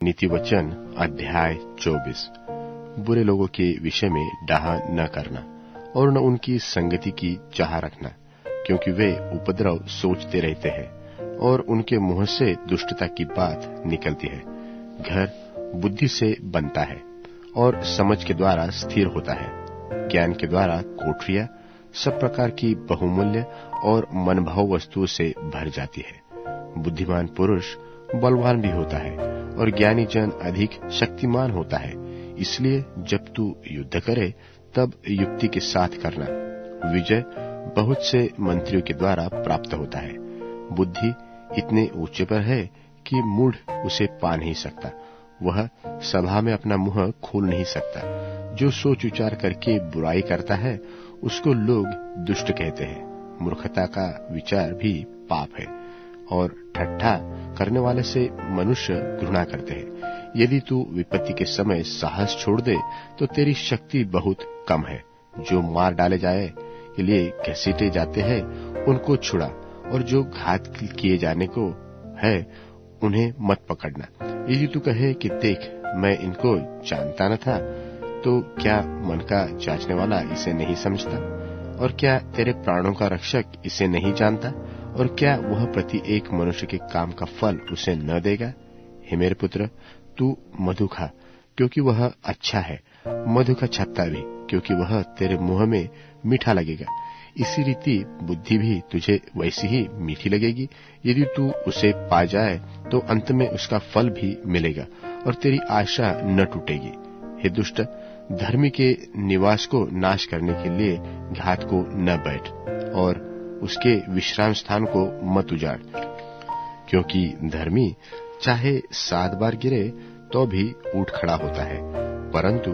नीति वचन अध्याय 24। बुरे लोगों के विषय में डाह न करना और न उनकी संगति की चाह रखना, क्योंकि वे उपद्रव सोचते रहते हैं और उनके मुंह से दुष्टता की बात निकलती है। घर बुद्धि से बनता है और समझ के द्वारा स्थिर होता है। ज्ञान के द्वारा कोठरियां सब प्रकार की बहुमूल्य और मनभाव वस्तुओं से भर जाती है। बुद्धिमान पुरुष बलवान भी होता है और ज्ञानी जन अधिक शक्तिमान होता है। इसलिए जब तू युद्ध करे तब युक्ति के साथ करना। विजय बहुत से मंत्रियों के द्वारा प्राप्त होता है। बुद्धि इतने ऊंचे पर है कि मूढ़ उसे पा नहीं सकता। वह सभा में अपना मुंह खोल नहीं सकता। जो सोच विचार करके बुराई करता है उसको लोग दुष्ट कहते हैं। मूर्खता का विचार भी पाप है और ठट्ठा करने वाले से मनुष्य घृणा करते हैं। यदि तू विपत्ति के समय साहस छोड़ दे तो तेरी शक्ति बहुत कम है। जो मार डाले जाए के लिए घसीटे जाते हैं उनको छुड़ा, और जो घात किए जाने को है उन्हें मत पकड़ना। यदि तू कहे कि देख मैं इनको जानता न था, तो क्या मन का जांचने वाला इसे नहीं समझता? और क्या तेरे प्राणों का रक्षक इसे नहीं जानता? और क्या वह प्रति एक मनुष्य के काम का फल उसे न देगा? हे मेरे पुत्र, तू मधु खा क्योंकि वह अच्छा है, मधु का छत्ता भी क्योंकि वह तेरे मुंह में मीठा लगेगा। इसी रीति बुद्धि भी तुझे वैसी ही मीठी लगेगी। यदि तू उसे पा जाए तो अंत में उसका फल भी मिलेगा और तेरी आशा न टूटेगी। हे दुष्ट, धर्मी के निवास को नाश करने के लिए घात को न बैठ और उसके विश्राम स्थान को मत उजाड़, क्योंकि धर्मी चाहे 7 बार गिरे तो भी उठ खड़ा होता है, परंतु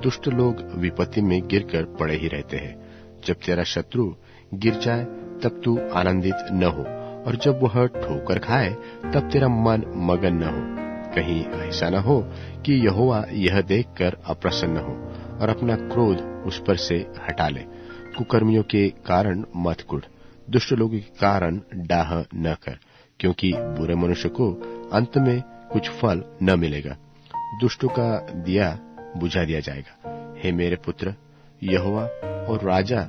दुष्ट लोग विपत्ति में गिरकर पड़े ही रहते हैं। जब तेरा शत्रु गिर जाए तब तू आनंदित न हो, और जब वह ठोकर खाए तब तेरा मन मगन न हो। कहीं ऐसा न हो कि यहोवा यह देखकर अप्रसन्न हो और अपना क्रोध उस पर से हटा ले। कुकर्मियों के कारण मत कुढ़, दुष्ट लोगों के कारण डाह न कर, क्योंकि बुरे मनुष्य को अंत में कुछ फल न मिलेगा। दुष्टों का दिया बुझा दिया जाएगा। हे मेरे पुत्र, यहोवा और राजा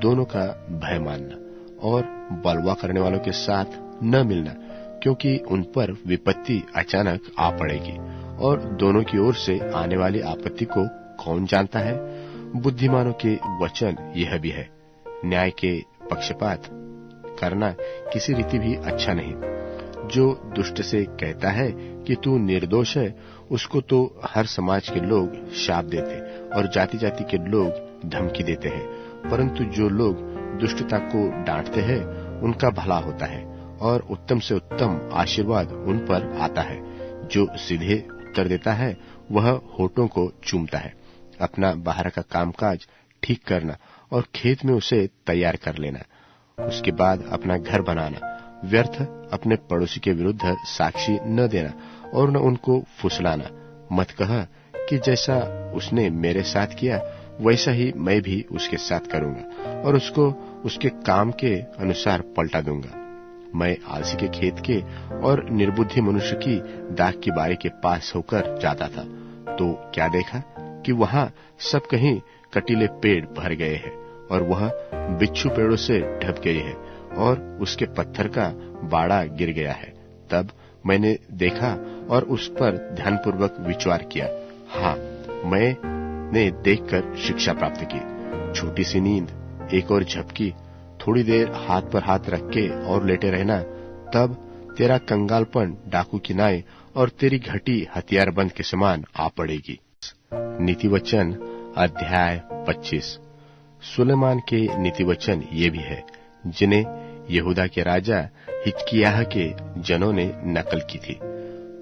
दोनों का भय मानना और बलवा करने वालों के साथ न मिलना, क्योंकि उन पर विपत्ति अचानक आ पड़ेगी और दोनों की ओर से आने वाली आपत्ति को कौन जानता है? बुद्धिमानों के वचन यह भी है, न्याय के पक्षपात करना किसी रीति भी अच्छा नहीं। जो दुष्ट से कहता है कि तू निर्दोष है, उसको तो हर समाज के लोग शाप देते और जाति जाति के लोग धमकी देते हैं। परंतु जो लोग दुष्टता को डांटते हैं उनका भला होता है और उत्तम से उत्तम आशीर्वाद उन पर आता है। जो सीधे उत्तर देता है वह होठों को चूमता है। अपना बाहर का कामकाज ठीक करना और खेत में उसे तैयार कर लेना। उसके बाद अपना घर बनाना। व्यर्थ अपने पड़ोसी के विरुद्ध साक्षी न देना और न उनको फुसलाना। मत कह कि जैसा उसने मेरे साथ किया वैसा ही मैं भी उसके साथ करूंगा और उसको उसके काम के अनुसार पलटा दूंगा। मैं आलसी के खेत के और निर्बुद्धि मनुष्य की दाख की बारी के पास होकर जाता था, तो क्या देखा कि वहां सब कहीं कटीले पेड़ भर गए हैं और वह बिच्छू पेड़ों से ढप गई है और उसके पत्थर का बाड़ा गिर गया है। तब मैंने देखा और उस पर ध्यानपूर्वक विचार किया। हाँ, मैंने देखकर शिक्षा प्राप्त की। छोटी सी नींद, एक और झपकी, थोड़ी देर हाथ पर हाथ रख के और लेटे रहना, तब तेरा कंगालपन डाकू की नाई और तेरी घटी हथियारबंद के समान आ पड़ेगी। नीति वचन अध्याय 25। सुलेमान के नीति वचन ये भी है, जिन्हें यहूदा के राजा हिजकिय्याह के जनों ने नकल की थी।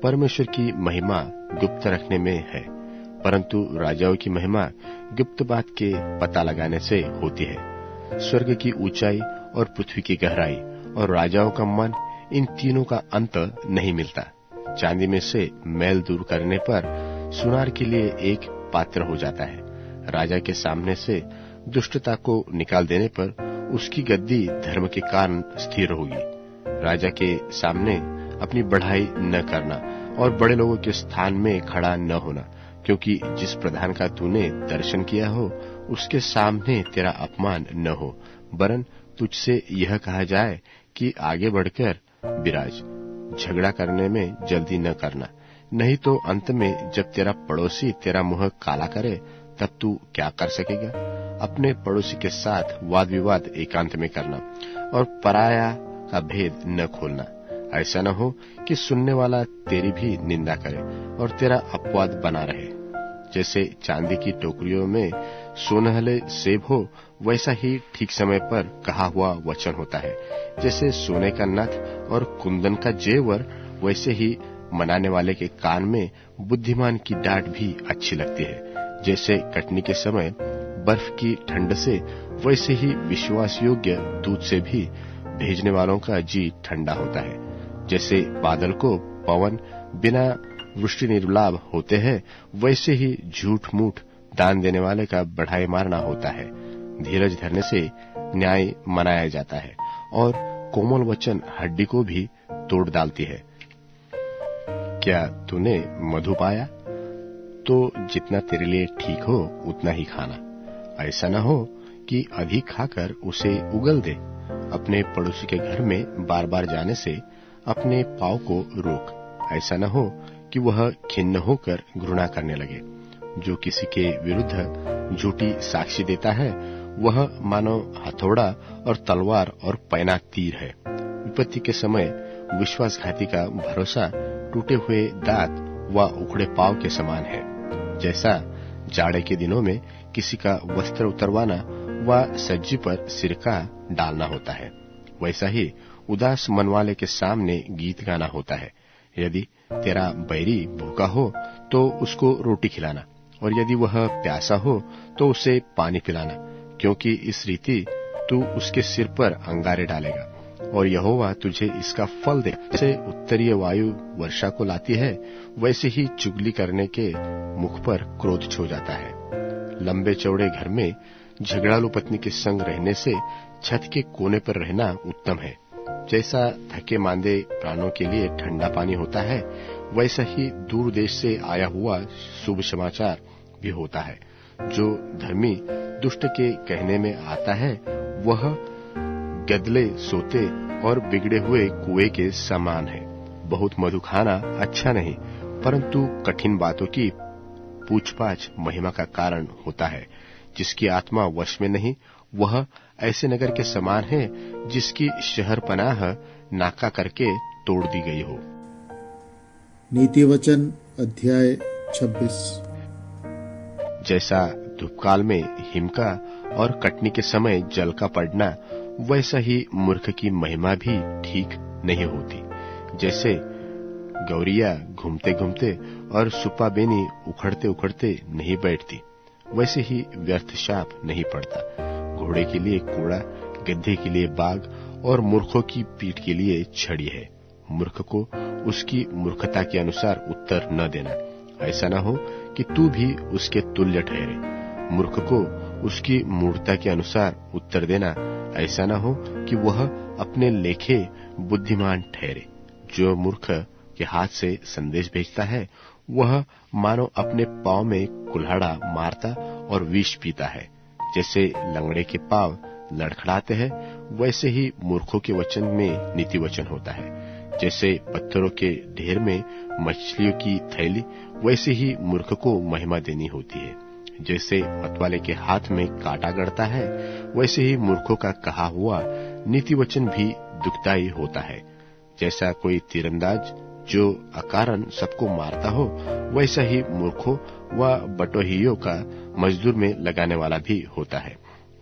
परमेश्वर की महिमा गुप्त रखने में है, परंतु राजाओं की महिमा गुप्त बात के पता लगाने से होती है। स्वर्ग की ऊंचाई और पृथ्वी की गहराई और राजाओं का मन, इन तीनों का अंत नहीं मिलता। चांदी में से मैल दूर करने पर सुनार के लिए एक पात्र हो जाता है। राजा के सामने से दुष्टता को निकाल देने पर उसकी गद्दी धर्म के कारण स्थिर होगी। राजा के सामने अपनी बढ़ाई न करना और बड़े लोगों के स्थान में खड़ा न होना, क्योंकि जिस प्रधान का तूने दर्शन किया हो उसके सामने तेरा अपमान न हो, वरन तुझसे यह कहा जाए कि आगे बढ़कर विराज। झगड़ा करने में जल्दी न करना, नहीं तो अंत में जब तेरा पड़ोसी तेरा मुंह काला करे तब तू क्या कर सकेगा। अपने पड़ोसी के साथ वाद विवाद एकांत में करना और पराया का भेद न खोलना। ऐसा न हो कि सुनने वाला तेरी भी निंदा करे और तेरा अपवाद बना रहे। जैसे चांदी की टोकरियों में सोनहले सेब हो, वैसा ही ठीक समय पर कहा हुआ वचन होता है। जैसे सोने का नथ और कुंदन का जेवर, वैसे ही मनाने वाले के कान में बुद्धिमान की डांट भी अच्छी लगती है। जैसे कटनी के समय बर्फ की ठंड से, वैसे ही विश्वास योग्य दूध से भी भेजने वालों का जी ठंडा होता है। जैसे बादल को पवन बिना वृष्टि निर्लाभ होते हैं, वैसे ही झूठ मूठ दान देने वाले का बढ़ाई मारना होता है। धीरज धरने से न्याय मनाया जाता है और कोमल वचन हड्डी को भी तोड़ डालती है। क्या तूने मधु पाया तो जितना तेरे लिए ठीक हो उतना ही खाना। ऐसा न हो कि अधिक खाकर उसे उगल दे। अपने पड़ोसी के घर में बार बार जाने से अपने पाँव को रोक। ऐसा न हो कि वह खिन्न होकर घृणा करने लगे। जो किसी के विरुद्ध झूठी साक्षी देता है, वह मानो हथौड़ा और तलवार और पैना तीर है। विपत्ति के समय विश्वासघाती का भरोसा टूटे हुए दांत व उखड़े पांव के समान है। जैसा जाड़े के दिनों में किसी का वस्त्र उतरवाना व सज्जी पर सिरका डालना होता है, वैसा ही उदास मन वाले के सामने गीत गाना होता है। यदि तेरा बैरी भूखा हो तो उसको रोटी खिलाना, और यदि वह प्यासा हो तो उसे पानी पिलाना, क्योंकि इस रीति तू उसके सिर पर अंगारे डालेगा और यहोवा तुझे इसका फल दे। जैसे उत्तरीय वायु वर्षा को लाती है, वैसे ही चुगली करने के मुख पर क्रोध छो जाता है। लंबे चौड़े घर में झगड़ालू पत्नी के संग रहने से छत के कोने पर रहना उत्तम है। जैसा थके मांदे प्राणों के लिए ठंडा पानी होता है, वैसा ही दूर देश से आया हुआ शुभ समाचार भी होता है। जो धर्मी दुष्ट के कहने में आता है, वह गदले सोते और बिगड़े हुए कुएं के समान है। बहुत मधु खाना अच्छा नहीं, परंतु कठिन बातों की पूछपाछ महिमा का कारण होता है। जिसकी आत्मा वश में नहीं, वह ऐसे नगर के समान है जिसकी शहर पनाह नाका करके तोड़ दी गई हो। नीति वचन अध्याय 26। जैसा धूपकाल में हिमका और कटनी के समय जल का पड़ना, वैसा ही मूर्ख की महिमा भी ठीक नहीं होती। जैसे गौरिया घूमते घूमते और सुपा बेनी उखड़ते उखड़ते नहीं बैठती, वैसे ही व्यर्थ शाप नहीं पड़ता। घोड़े के लिए कोड़ा, गधे के लिए बाग और मूर्खों की पीठ के लिए छड़ी है। मूर्ख को उसकी मूर्खता के अनुसार उत्तर न देना, ऐसा न हो कि तू भी उसके तुल्य ठहरे। मूर्ख को उसकी मूर्खता के अनुसार उत्तर देना, ऐसा न हो कि वह अपने लेखे बुद्धिमान ठहरे। जो मूर्ख के हाथ से संदेश भेजता है, वह मानो अपने पांव में कुल्हाड़ा मारता और विष पीता है। जैसे लंगड़े के पांव लड़खड़ाते हैं, वैसे ही मूर्खों के वचन में नीति वचन होता है। जैसे पत्थरों के ढेर में मछलियों की थैली, वैसे ही मूर्ख को महिमा देनी होती है। जैसे मतवाले के हाथ में कांटा गड़ता है, वैसे ही मूर्खों का कहा हुआ नीति वचन भी दुखदायी होता है। जैसा कोई तीरंदाज जो अकारण सबको मारता हो, वैसा ही मूर्खों व बटोहियों का मजदूर में लगाने वाला भी होता है।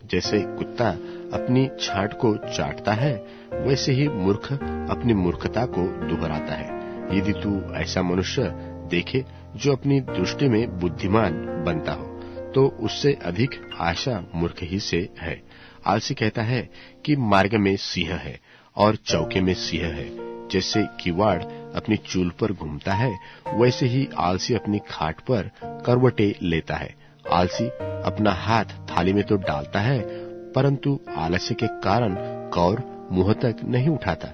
जैसे कुत्ता अपनी छांट को चाटता है, वैसे ही मूर्ख अपनी मूर्खता को दोहराता है। यदि तू ऐसा मनुष्य देखे जो अपनी दृष्टि में बुद्धिमान बनता हो, तो उससे अधिक आशा मूर्ख ही से है। आलसी कहता है कि मार्ग में सिंह है और चौके में सिंह है। जैसे किवाड़ अपनी चूल पर घूमता है, वैसे ही आलसी अपनी खाट पर करवटे लेता है। आलसी अपना हाथ थाली में तो डालता है, परंतु आलस्य के कारण कौर मुंह तक नहीं उठाता।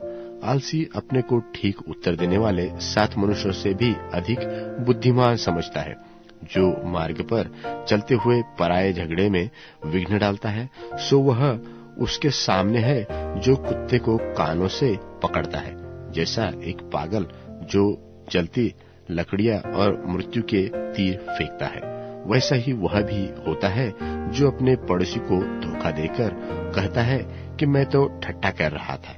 आलसी अपने को ठीक उत्तर देने वाले 7 मनुष्यों से भी अधिक बुद्धिमान समझता है। जो मार्ग पर चलते हुए पराये झगड़े में विघ्न डालता है, सो वह उसके सामने है जो कुत्ते को कानों से पकड़ता है। जैसा एक पागल जो जलती लकड़ियां और मृत्यु के तीर फेंकता है, वैसा ही वह भी होता है जो अपने पड़ोसी को धोखा देकर कहता है कि मैं तो ठट्टा कर रहा था।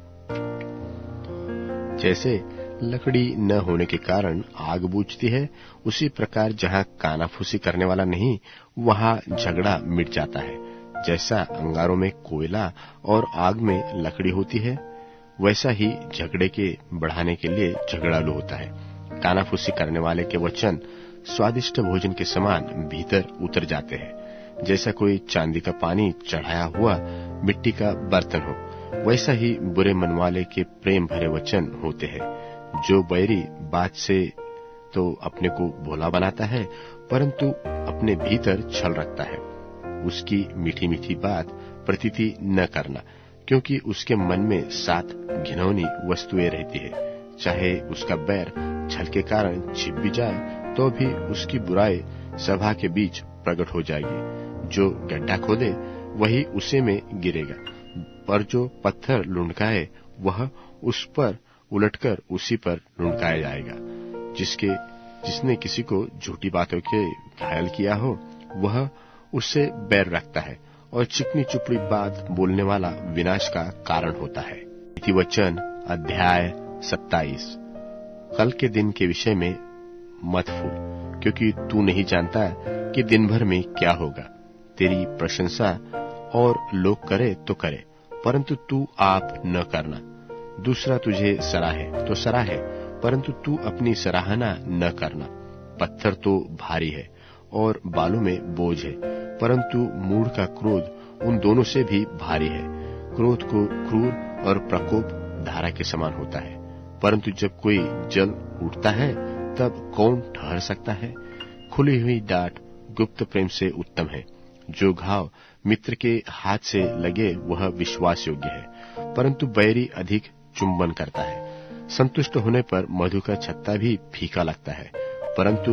जैसे लकड़ी न होने के कारण आग बुझती है, उसी प्रकार जहाँ कानाफूसी करने वाला नहीं, वहाँ झगड़ा मिट जाता है। जैसा अंगारों में कोयला और आग में लकड़ी होती है, वैसा ही झगड़े के बढ़ाने के लिए झगड़ालू होता है। कानाफूसी करने वाले के वचन स्वादिष्ट भोजन के समान भीतर उतर जाते हैं। जैसा कोई चांदी का पानी चढ़ाया हुआ मिट्टी का बर्तन हो, वैसा ही बुरे मन वाले के प्रेम भरे वचन होते हैं। जो बैरी बात से तो अपने को भोला बनाता है, परंतु अपने भीतर छल रखता है। उसकी मीठी मीठी बात प्रतीति न करना, क्योंकि उसके मन में 7 घिनौनी वस्तुएं रहती है। चाहे उसका बैर छल के कारण छिप भी जाए, तो भी उसकी बुराई सभा के बीच प्रकट हो जाएगी। जो गड्ढा खोदे वही उसे में गिरेगा, पर जो पत्थर लुढ़काए वह उस पर उलटकर उसी पर लुढ़काया जाएगा। जिसने किसी को झूठी बातों के घायल किया हो, वह उससे बैर रखता है, और चिकनी चुपड़ी बात बोलने वाला विनाश का कारण होता है। नीति वचन अध्याय 27। कल के दिन के विषय में मत फूल, क्योंकि तू नहीं जानता कि दिन भर में क्या होगा। तेरी प्रशंसा और लोग करे तो करे, परंतु तू आप न करना। दूसरा तुझे सराहे तो सराहे, परंतु तू अपनी सराहना न करना। पत्थर तो भारी है और बालों में बोझ है, परंतु मूढ़ का क्रोध उन दोनों से भी भारी है। क्रोध को क्रूर और प्रकोप धारा के समान होता है, परंतु जब कोई जल उठता है तब कौन ठहर सकता है। खुली हुई डांट गुप्त प्रेम से उत्तम है। जो घाव मित्र के हाथ से लगे वह विश्वास योग्य है, परंतु बैरी अधिक चुंबन करता है। संतुष्ट होने पर मधु का छत्ता भी फीका लगता है, परंतु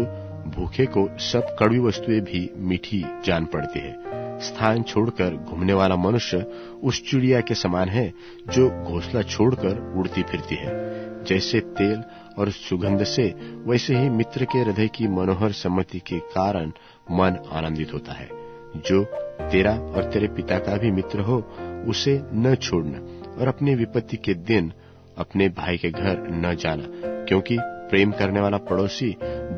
भूखे को सब कड़वी वस्तुएं भी मीठी जान पड़ती है। स्थान छोड़कर घूमने वाला मनुष्य उस चिड़िया के समान है जो घोंसला छोड़कर उड़ती फिरती है। जैसे तेल और सुगंध से, वैसे ही मित्र के हृदय की मनोहर सम्मति के कारण मन आनंदित होता है। जो तेरा और तेरे पिता का भी मित्र हो, उसे न छोड़ना, और अपनी विपत्ति के दिन अपने भाई के घर न जाना, क्योंकि प्रेम करने वाला पड़ोसी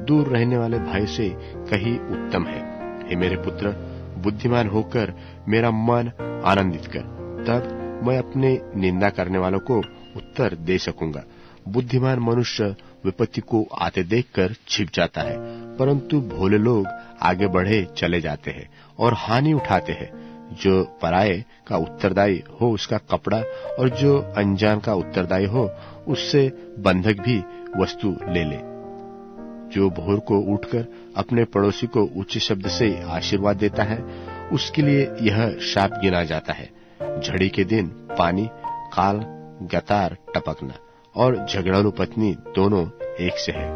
दूर रहने वाले भाई से कहीं उत्तम है। हे मेरे पुत्र, बुद्धिमान होकर मेरा मन आनंदित कर, तब मैं अपने निंदा करने वालों को उत्तर दे सकूंगा। बुद्धिमान मनुष्य विपत्ति को आते देखकर छिप जाता है, परंतु भोले लोग आगे बढ़े चले जाते हैं और हानि उठाते हैं। जो पराये का उत्तरदायी हो उसका कपड़ा, और जो अनजान का उत्तरदायी हो उससे बंधक भी वस्तु ले ले। जो भोर को उठकर अपने पड़ोसी को ऊंचे शब्द से आशीर्वाद देता है, उसके लिए यह शाप गिना जाता है। झड़ी के दिन पानी, काल गतार टपकना और झगड़ालू पत्नी दोनों एक से है।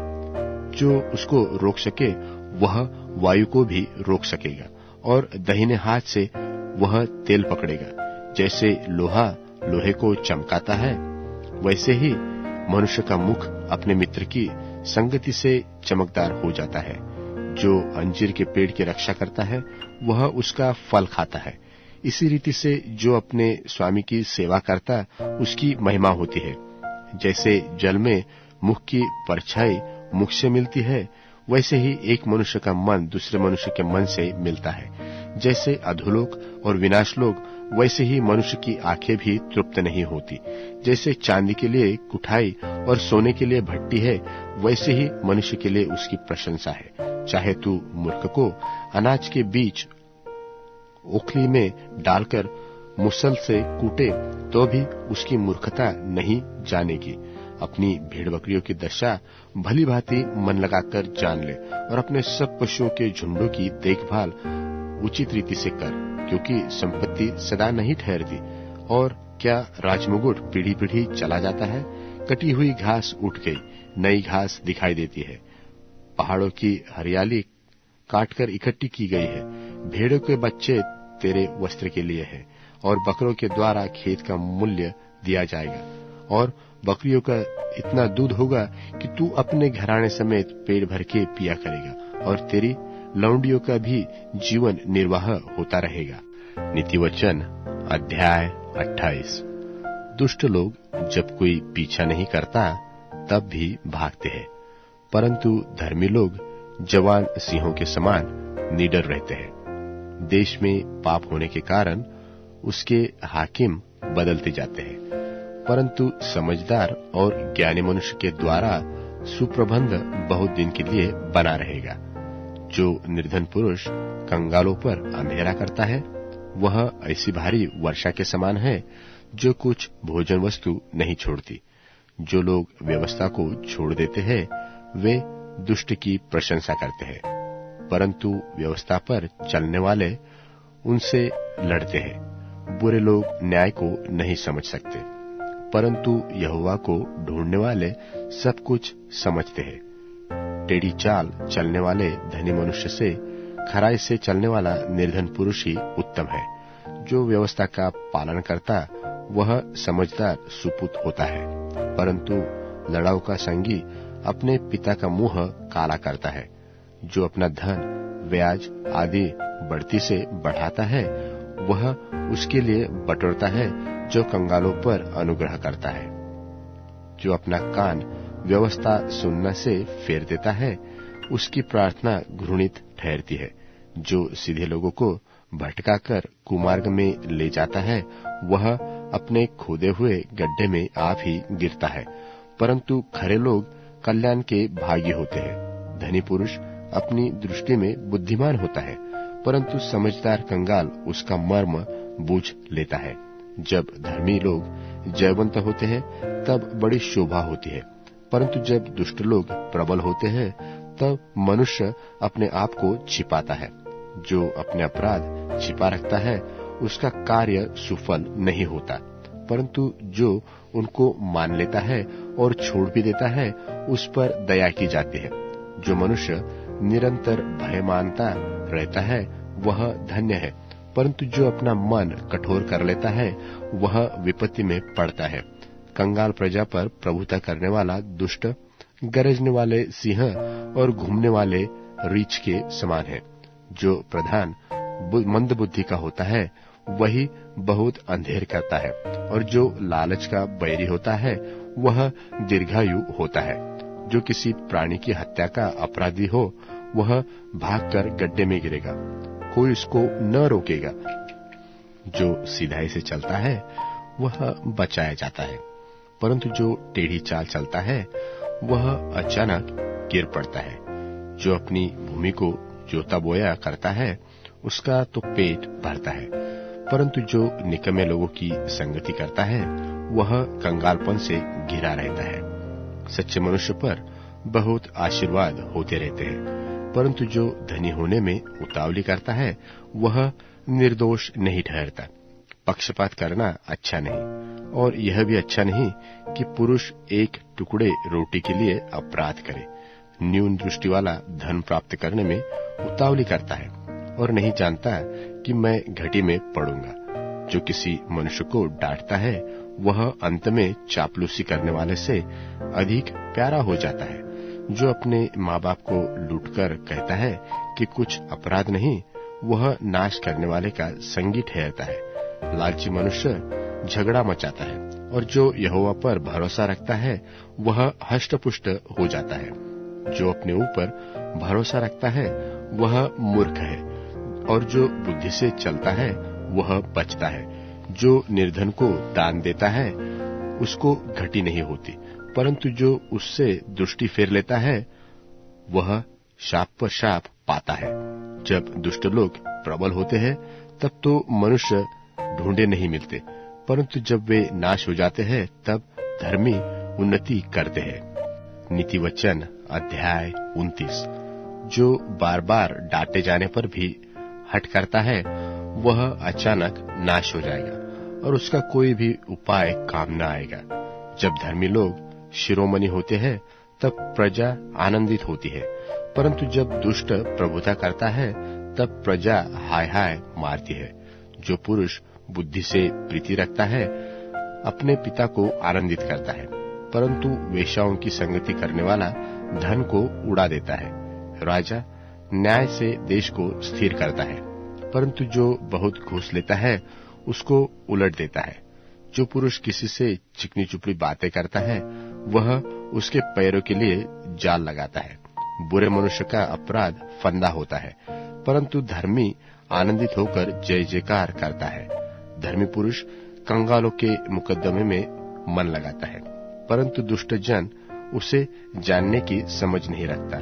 जो उसको रोक सके वह वायु को भी रोक सकेगा, और दाहिने हाथ से वह तेल पकड़ेगा। जैसे लोहा लोहे को चमकाता है, वैसे ही मनुष्य का मुख अपने मित्र की संगति से चमकदार हो जाता है। जो अंजीर के पेड़ की रक्षा करता है, वह उसका फल खाता है। इसी रीति से जो अपने स्वामी की सेवा करता, उसकी महिमा होती है। जैसे जल में मुख की परछाई मुख से मिलती है, वैसे ही एक मनुष्य का मन दूसरे मनुष्य के मन से मिलता है। जैसे अधोलोक और विनाशलोक, वैसे ही मनुष्य की आंखें भी तृप्त नहीं होती। जैसे चांदी के लिए कुठाई और सोने के लिए भट्टी है, वैसे ही मनुष्य के लिए उसकी प्रशंसा है। चाहे तू मूर्ख को अनाज के बीच ओखली में डालकर मुसल से कूटे, तो भी उसकी मूर्खता नहीं जानेगी। अपनी भेड़ बकरियों की दशा भली भांति मन लगाकर जान ले, और अपने सब पशुओं के झुंडों की देखभाल उचित रीति से कर, क्योंकि संपत्ति सदा नहीं ठहरती, और क्या राजमुकुट पीढ़ी पीढ़ी चला जाता है। कटी हुई घास उठ गई, नई घास दिखाई देती है। पहाड़ों की हरियाली काटकर इकट्ठी की गई है। भेड़ों के बच्चे तेरे वस्त्र के लिए हैं, और बकरों के द्वारा खेत का मूल्य दिया जाएगा, और बकरियों का इतना दूध होगा कि तू अपने घराने समेत पेट भर के पिया करेगा, और तेरी लौंडियों का भी जीवन निर्वाह होता रहेगा। नीतिवचन अध्याय 28। दुष्ट लोग जब कोई पीछा नहीं करता तब भी भागते हैं, परंतु धर्मी लोग जवान सिंहों के समान निडर रहते हैं। देश में पाप होने के कारण उसके हाकिम बदलते जाते हैं, परंतु समझदार और ज्ञानी मनुष्य के द्वारा सुप्रबंध बहुत दिन के लिए बना रहेगा। जो निर्धन पुरुष कंगालों पर अंधेरा करता है, वह ऐसी भारी वर्षा के समान है जो कुछ भोजन वस्तु नहीं छोड़ती। जो लोग व्यवस्था को छोड़ देते हैं, वे दुष्ट की प्रशंसा करते हैं, परंतु व्यवस्था पर चलने वाले उनसे लड़ते हैं। बुरे लोग न्याय को नहीं समझ सकते, परंतु यहोवा को ढूंढने वाले सब कुछ समझते हैं। टेढ़ी चाल चलने वाले धनी मनुष्य से खराई से चलने वाला निर्धन पुरुष ही उत्तम है। जो व्यवस्था का पालन करता वह समझदार सुपुत्र होता है, परंतु लड़ाऊ का संगी अपने पिता का मुंह काला करता है। जो अपना धन ब्याज आदि बढ़ती से बढ़ाता है, वह उसके लिए बटोरता है जो कंगालों पर अनुग्रह करता है। जो अपना कान व्यवस्था सुनने से फेर देता है, उसकी प्रार्थना घृणित ठहरती है। जो सीधे लोगों को भटकाकर कुमार्ग में ले जाता है, वह अपने खोदे हुए गड्ढे में आप ही गिरता है, परंतु खरे लोग कल्याण के भागी होते हैं। धनी पुरुष अपनी दृष्टि में बुद्धिमान होता है, परंतु समझदार कंगाल उसका मर्म बूझ लेता है। जब धर्मी लोग जयवंत होते हैं तब बड़ी शोभा होती है, परंतु जब दुष्ट लोग प्रबल होते हैं तब मनुष्य अपने आप को छिपाता है। जो अपने अपराध छिपा रखता है उसका कार्य सुफल नहीं होता, परंतु जो उनको मान लेता है और छोड़ भी देता है उस पर दया की जाती है। जो मनुष्य निरंतर भय मानता रहता है वह धन्य है, परंतु जो अपना मन कठोर कर लेता है वह विपत्ति में पड़ता है। कंगाल प्रजा पर प्रभुता करने वाला दुष्ट गरजने वाले सिंह और घूमने वाले रीछ के समान है। जो प्रधान मंद बुद्धि का होता है वही बहुत अंधेर करता है, और जो लालच का बैरी होता है वह दीर्घायु होता है। जो किसी प्राणी की हत्या का अपराधी हो वह भागकर गड्ढे में गिरेगा, कोई उसको न रोकेगा। जो सीधाई से चलता है वह बचाया जाता है, परंतु जो टेढ़ी चाल चलता है वह अचानक गिर पड़ता है। जो अपनी भूमि को जोता बोया करता है उसका तो पेट भरता है, परंतु जो निकम्मे लोगों की संगति करता है वह कंगालपन से घिरा रहता है। सच्चे मनुष्य पर बहुत आशीर्वाद होते रहते हैं, परंतु जो धनी होने में उतावली करता है वह निर्दोष नहीं ठहरता। पक्षपात करना अच्छा नहीं, और यह भी अच्छा नहीं कि पुरुष एक टुकड़े रोटी के लिए अपराध करे। न्यून दृष्टि वाला धन प्राप्त करने में उतावली करता है और नहीं जानता कि मैं घटी में पड़ूंगा। जो किसी मनुष्य को डांटता है वह अंत में चापलूसी करने वाले से अधिक प्यारा हो जाता है। जो अपने माँ बाप को लूटकर कहता है कि कुछ अपराध नहीं, वह नाश करने वाले का संगी ठहरता है। लालची मनुष्य झगड़ा मचाता है, और जो यहोवा पर भरोसा रखता है वह हष्टपुष्ट हो जाता है। जो अपने ऊपर भरोसा रखता है वह मूर्ख है, और जो बुद्धि से चलता है वह बचता है। जो निर्धन को दान देता है उसको घटी नहीं होती, परंतु जो उससे दृष्टि फेर लेता है वह शाप पर शाप पाता है। जब दुष्ट लोग प्रबल होते हैं तब तो मनुष्य ढूंढे नहीं मिलते, परंतु जब वे नाश हो जाते हैं तब धर्मी उन्नति करते हैं। नीतिवचन अध्याय 29। जो बार बार डांटे जाने पर भी हट करता है वह अचानक नाश हो जाएगा, और उसका कोई भी उपाय काम न आएगा। जब धर्मी लोग शिरोमणि होते हैं तब प्रजा आनंदित होती है, परंतु जब दुष्ट प्रभुता करता है तब प्रजा हाय हाय मारती है। जो पुरुष बुद्धि से प्रीति रखता है अपने पिता को आनंदित करता है, परंतु वेश्याओं की संगति करने वाला धन को उड़ा देता है। राजा न्याय से देश को स्थिर करता है, परंतु जो बहुत घूस लेता है उसको उलट देता है। जो पुरुष किसी से चिकनी चुपड़ी बातें करता है वह उसके पैरों के लिए जाल लगाता है। बुरे मनुष्य का अपराध फंदा होता है, परंतु धर्मी आनंदित होकर जय जयकार करता है। धर्मी पुरुष कंगालों के मुकदमे में मन लगाता है, परंतु दुष्ट जन उसे जानने की समझ नहीं रखता।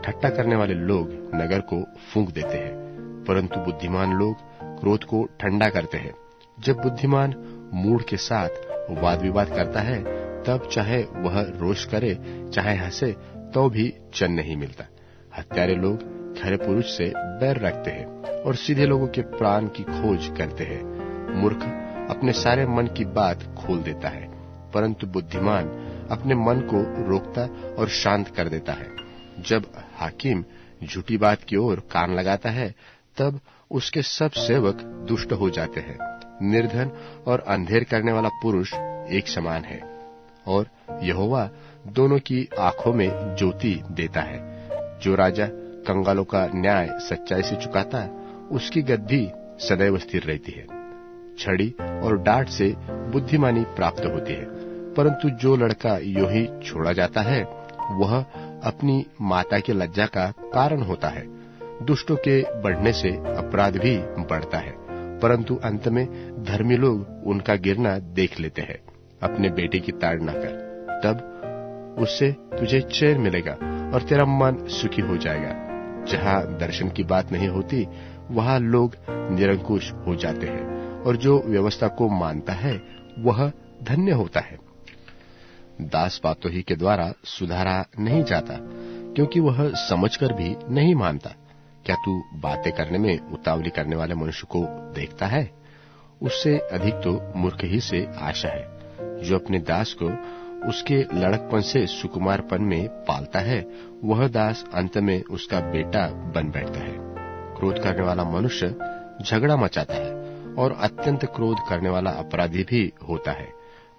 ठट्टा करने वाले लोग नगर को फूंक देते हैं, परंतु बुद्धिमान लोग क्रोध को ठंडा करते हैं। जब बुद्धिमान मूढ़ के साथ वाद विवाद करता है तब चाहे वह रोष करे चाहे हंसे तो भी चैन नहीं मिलता। हत्यारे लोग खरे पुरुष से बैर रखते हैं और सीधे लोगों के प्राण की खोज करते हैं। मूर्ख अपने सारे मन की बात खोल देता है, परंतु बुद्धिमान अपने मन को रोकता और शांत कर देता है। जब हाकिम झूठी बात की ओर कान लगाता है तब उसके सब सेवक दुष्ट हो जाते हैं। निर्धन और अंधेर करने वाला पुरुष एक समान है, और यहोवा दोनों की आंखों में ज्योति देता है। जो राजा कंगालों का न्याय सच्चाई से चुकाता उसकी गद्दी सदैव स्थिर रहती है। छड़ी और डांट से बुद्धिमानी प्राप्त होती है, परंतु जो लड़का यूं ही छोड़ा जाता है वह अपनी माता की लज्जा का कारण होता है। दुष्टों के बढ़ने से अपराध भी बढ़ता है, परंतु अंत में धर्मी लोग उनका गिरना देख लेते हैं। अपने बेटे की ताड़ना कर, तब उससे तुझे चैन मिलेगा और तेरा मन सुखी हो जाएगा। जहाँ दर्शन की बात नहीं होती वहाँ लोग निरंकुश हो जाते हैं, और जो व्यवस्था को मानता है वह धन्य होता है। दास बातों ही के द्वारा सुधारा नहीं जाता, क्योंकि वह समझकर भी नहीं मानता। क्या तू बातें करने में उतावली करने वाले मनुष्य को देखता है? उससे अधिक तो मूर्ख ही से आशा है। जो अपने दास को उसके लड़कपन से सुकुमारपन में पालता है वह दास अंत में उसका बेटा बन बैठता है। क्रोध करने वाला मनुष्य झगड़ा मचाता है, और अत्यंत क्रोध करने वाला अपराधी भी होता है।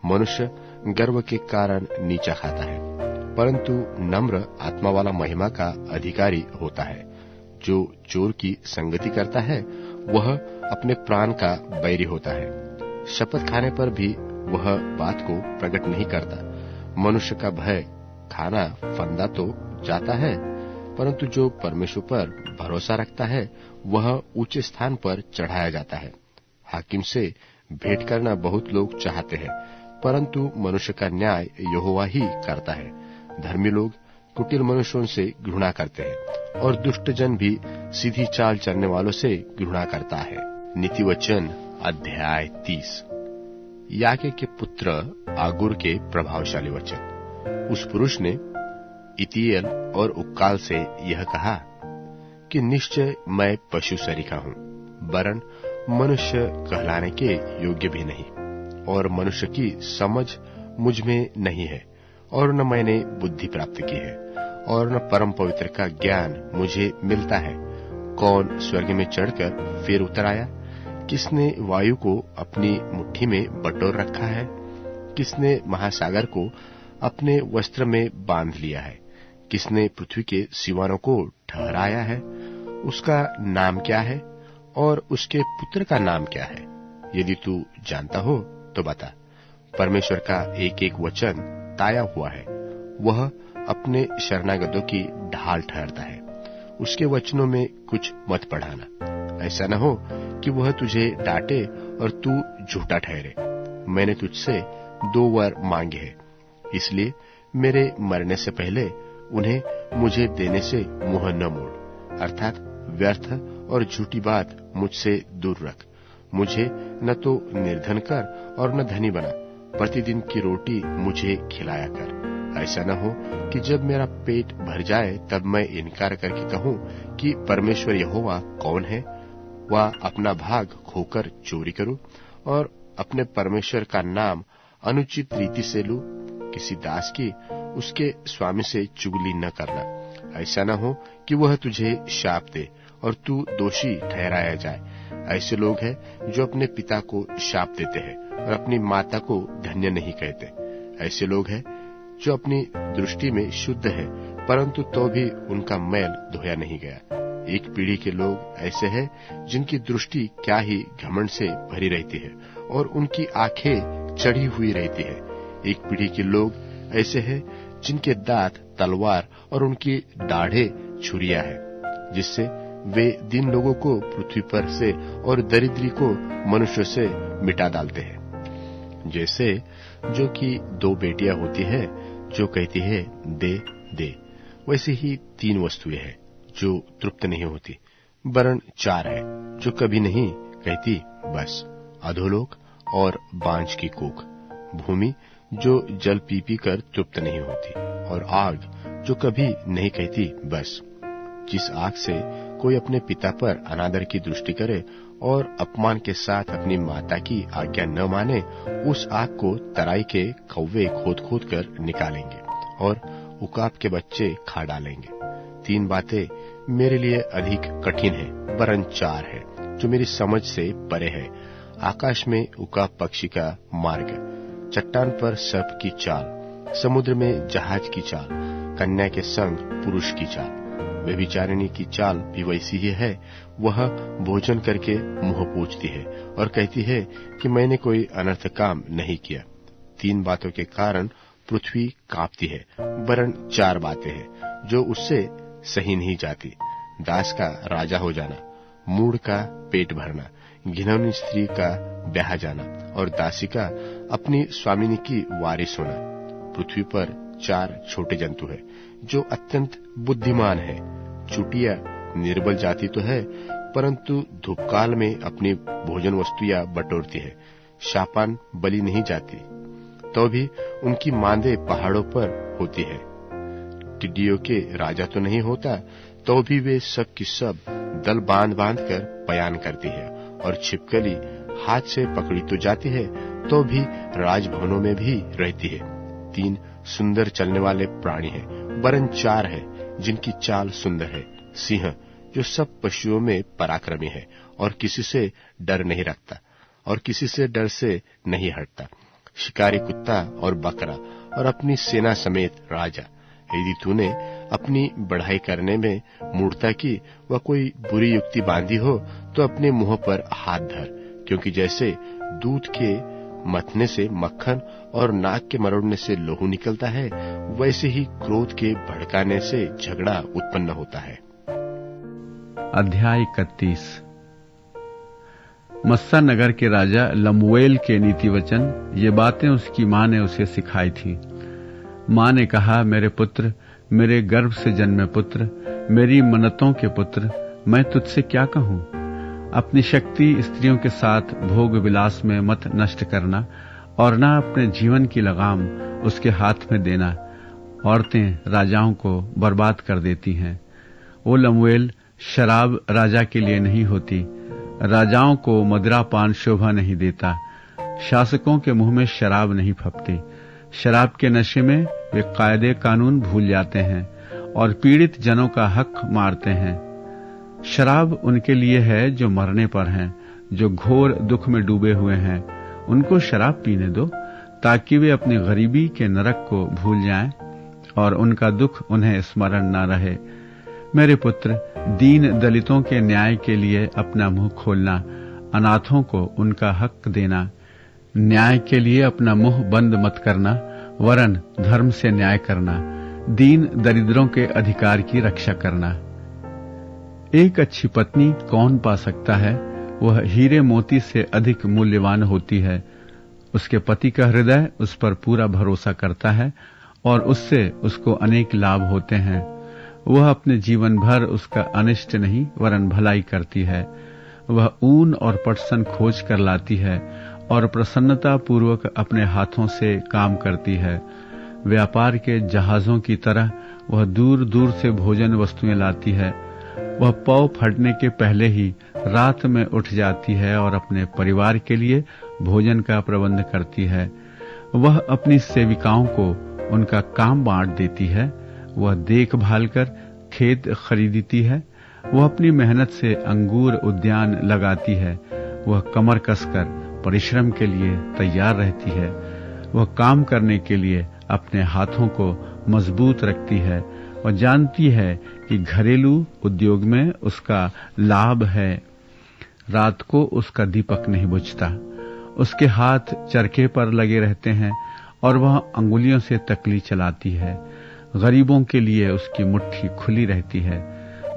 मनुष्य गर्व के कारण नीचा खाता है, परंतु नम्र आत्मा वाला महिमा का अधिकारी होता है। जो चोर की संगति करता है वह अपने प्राण का बैरी होता है। शपथ खाने पर भी वह बात को प्रकट नहीं करता। मनुष्य का भय खाना फंदा तो जाता है, परंतु जो परमेश्वर पर भरोसा रखता है वह ऊंचे स्थान पर चढ़ाया जाता है। हाकिम से भेंट करना बहुत लोग चाहते हैं, परंतु मनुष्य का न्याय यहोवा ही करता है। धर्मी लोग कुटिल मनुष्यों से घृणा करते हैं, और दुष्ट जन भी सीधी चाल चलने वालों से घृणा करता है। नीति वचन अध्याय 30। याके के पुत्र आगुर के प्रभावशाली वचन। उस पुरुष ने इतिएल और उक्काल से यह कहा कि निश्चय मैं पशु सरीखा हूँ, वरन मनुष्य कहलाने के योग्य भी नहीं, और मनुष्य की समझ मुझ में नहीं है, और न मैंने बुद्धि प्राप्त की है, और न परम पवित्र का ज्ञान मुझे मिलता है। कौन स्वर्ग में चढ़कर फिर उतर आया? किसने वायु को अपनी मुट्ठी में बटोर रखा है? किसने महासागर को अपने वस्त्र में बांध लिया है? किसने पृथ्वी के सीमानों को ठहराया है? उसका नाम क्या है और उसके पुत्र का नाम क्या है? यदि तू जानता हो तो बता। परमेश्वर का एक एक वचन ताया हुआ है, वह अपने शरणागतों की ढाल ठहरता है। उसके वचनों में कुछ मत बढ़ाना, ऐसा न हो कि वह तुझे डांटे और तू झूठा ठहरे। मैंने तुझसे 2 वर मांगे हैं, इसलिए मेरे मरने से पहले उन्हें मुझे देने से मुंह न मोड़, अर्थात व्यर्थ और झूठी बात मुझसे दूर रख। मुझे न तो निर्धन कर और न धनी बना, प्रतिदिन की रोटी मुझे खिलाया कर। ऐसा न हो कि जब मेरा पेट भर जाए तब मैं इनकार करके कहूं कि परमेश्वर यहोवा कौन है, व अपना भाग खोकर चोरी करूं और अपने परमेश्वर का नाम अनुचित रीति से लू, किसी दास की उसके स्वामी से चुगली न करना। ऐसा न हो कि वह तुझे शाप दे और तू दोषी ठहराया जाए। ऐसे लोग हैं जो अपने पिता को शाप देते हैं और अपनी माता को धन्य नहीं कहते। ऐसे लोग हैं जो अपनी दृष्टि में शुद्ध है, परंतु तो भी उनका मैल धोया नहीं गया। एक पीढ़ी के लोग ऐसे हैं जिनकी दृष्टि क्या ही घमंड से भरी रहती है और उनकी आंखें चढ़ी हुई रहती है। एक पीढ़ी के लोग ऐसे हैं जिनके दांत तलवार और उनकी दाढ़ें छुरियां हैं, जिससे वे दीन लोगों को पृथ्वी पर से और दरिद्री को मनुष्य से मिटा डालते हैं। जैसे जो कि दो बेटियां होती है जो कहती है दे दे, वैसे ही तीन वस्तुएं हैं जो तृप्त नहीं होती, वरन चार है जो कभी नहीं कहती बस, अधोलोक और बांझ की कोख, भूमि जो जल पी पी कर तृप्त नहीं होती, और आग जो कभी नहीं कहती बस। जिस आग से कोई अपने पिता पर अनादर की दृष्टि करे और अपमान के साथ अपनी माता की आज्ञा न माने, उस आग को तराई के कौवे खोद खोद कर निकालेंगे और उकाब के बच्चे खा डालेंगे। तीन बातें मेरे लिए अधिक कठिन है, वरन चार है जो मेरी समझ से परे है। आकाश में उकाब पक्षी का मार्ग, चट्टान पर सर्प की चाल, समुद्र में जहाज की चाल, कन्या के संग पुरुष की चाल। व्यभिचारिणी की चाल भी वैसी ही है। वह भोजन करके मुंह पोंछती है और कहती है कि मैंने कोई अनर्थ काम नहीं किया। तीन बातों के कारण पृथ्वी कांपती है, वरन चार बातें हैं जो उससे सही नहीं जाती। दास का राजा हो जाना, मूढ़ का पेट भरना, घिनौनी स्त्री का ब्याह जाना और दासी का अपनी स्वामिनी की वारिस होना। पृथ्वी पर चार छोटे जंतु हैं जो अत्यंत बुद्धिमान है। चुटिया निर्बल जाति तो है, परंतु धूपकाल में अपनी भोजन वस्तुएं बटोरती है। शापान बलि नहीं जाती, तो भी उनकी मांदे पहाड़ों पर होती है। टिड्डियों के राजा तो नहीं होता, तो भी वे सब की सब दल बांध बांध कर बयान करती है। और छिपकली हाथ से पकड़ी तो जाती है, तो भी राजभवनों में भी रहती है। तीन सुंदर चलने वाले प्राणी हैं, वरन चार है जिनकी चाल सुंदर है। सिंह जो सब पशुओं में पराक्रमी है और किसी से डर नहीं रखता और किसी से डर से नहीं हटता। शिकारी कुत्ता और बकरा और अपनी सेना समेत राजा। यदि तूने अपनी बढ़ाई करने में मूर्खता की व कोई बुरी युक्ति बांधी हो, तो अपने मुंह पर हाथ धर, क्योंकि जैसे दूध के मथने से मक्खन और नाक के मरोड़ने से लोहू निकलता है, वैसे ही क्रोध के भड़काने से झगड़ा उत्पन्न होता है। अध्याय 31। मस्सा नगर के राजा लमुएल के नीति वचन, ये बातें उसकी मां ने उसे सिखाई थी। मां ने कहा, मेरे पुत्र, मेरे गर्भ से जन्मे पुत्र, मेरी मन्नतों के पुत्र, मैं तुझसे क्या कहूं? अपनी शक्ति स्त्रियों के साथ भोग विलास में मत नष्ट करना और न अपने जीवन की लगाम उसके हाथ में देना। औरतें राजाओं को बर्बाद कर देती हैं। ओ लमुएल, शराब राजा के लिए नहीं होती। राजाओं को मदिरापान शोभा नहीं देता। शासकों के मुंह में शराब नहीं फपती। शराब के नशे में वे कायदे कानून भूल जाते हैं और पीड़ित जनों का हक मारते हैं। शराब उनके लिए है जो मरने पर हैं, जो घोर दुख में डूबे हुए हैं। उनको शराब पीने दो, ताकि वे अपनी गरीबी के नरक को भूल जाएं और उनका दुख उन्हें स्मरण न रहे। मेरे पुत्र, दीन दलितों के न्याय के लिए अपना मुंह खोलना, अनाथों को उनका हक देना। न्याय के लिए अपना मुंह बंद मत करना, वरन धर्म से न्याय करना, दीन दरिद्रों के अधिकार की रक्षा करना। एक अच्छी पत्नी कौन पा सकता है? वह हीरे मोती से अधिक मूल्यवान होती है। उसके पति का हृदय उस पर पूरा भरोसा करता है और उससे उसको अनेक लाभ होते हैं। वह अपने जीवन भर उसका अनिष्ट नहीं वरन भलाई करती है। वह ऊन और पटसन खोज कर लाती है और प्रसन्नता पूर्वक अपने हाथों से काम करती है। व्यापार के जहाजों की तरह वह दूर दूर से भोजन वस्तुएं लाती है। वह पौ फटने के पहले ही रात में उठ जाती है और अपने परिवार के लिए भोजन का प्रबंध करती है। वह अपनी सेविकाओं को उनका काम बांट देती है। वह देखभाल कर खेत खरीदती है। वह अपनी मेहनत से अंगूर उद्यान लगाती है। वह कमर कसकर परिश्रम के लिए तैयार रहती है। वह काम करने के लिए अपने हाथों को मजबूत रखती है और जानती है कि घरेलू उद्योग में उसका लाभ है। रात को उसका दीपक नहीं बुझता। उसके हाथ चरखे पर लगे रहते हैं और वह अंगुलियों से तकली चलाती है। गरीबों के लिए उसकी मुट्ठी खुली रहती है।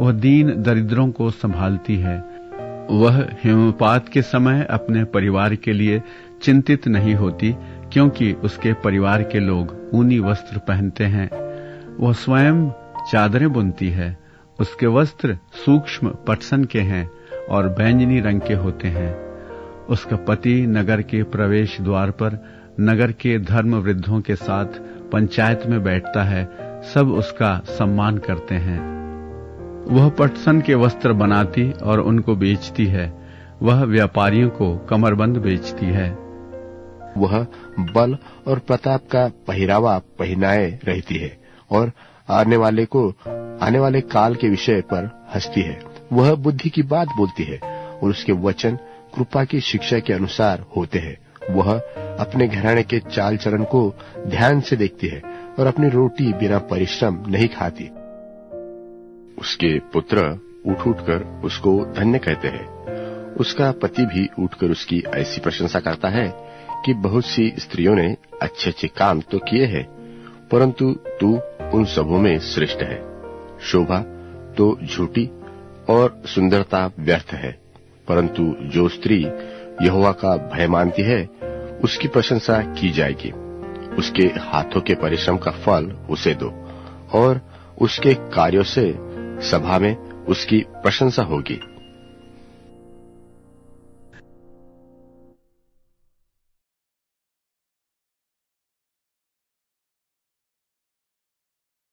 वह दीन दरिद्रों को संभालती है। वह हिमपात के समय अपने परिवार के लिए चिंतित नहीं होती, क्योंकि उसके परिवार के लोग ऊनी वस्त्र पहनते हैं। वह स्वयं चादरें बुनती है। उसके वस्त्र सूक्ष्म पटसन के हैं और बैंगनी रंग के होते हैं। उसका पति नगर के प्रवेश द्वार पर नगर के धर्म वृद्धों के साथ पंचायत में बैठता है। सब उसका सम्मान करते हैं। वह पटसन के वस्त्र बनाती और उनको बेचती है। वह व्यापारियों को कमरबंद बेचती है। वह बल और प्रताप का पहरावा पहनाए रहती है और आने वाले काल के विषय पर हंसती है। वह बुद्धि की बात बोलती है और उसके वचन कृपा की शिक्षा के अनुसार होते हैं। वह अपने घराने के चाल चलन को ध्यान से देखती है और अपनी रोटी बिना परिश्रम नहीं खाती। उसके पुत्र उठ उठकर उसको धन्य कहते हैं। उसका पति भी उठकर उसकी ऐसी प्रशंसा करता है कि बहुत सी स्त्रियों ने अच्छे अच्छे काम तो किए हैं, परंतु तू उन सबों में श्रेष्ठ है। शोभा तो झूठी और सुंदरता व्यर्थ है, परंतु जो स्त्री यहोवा का भय मानती है उसकी प्रशंसा की जाएगी। उसके हाथों के परिश्रम का फल उसे दो और उसके कार्यों से सभा में उसकी प्रशंसा होगी।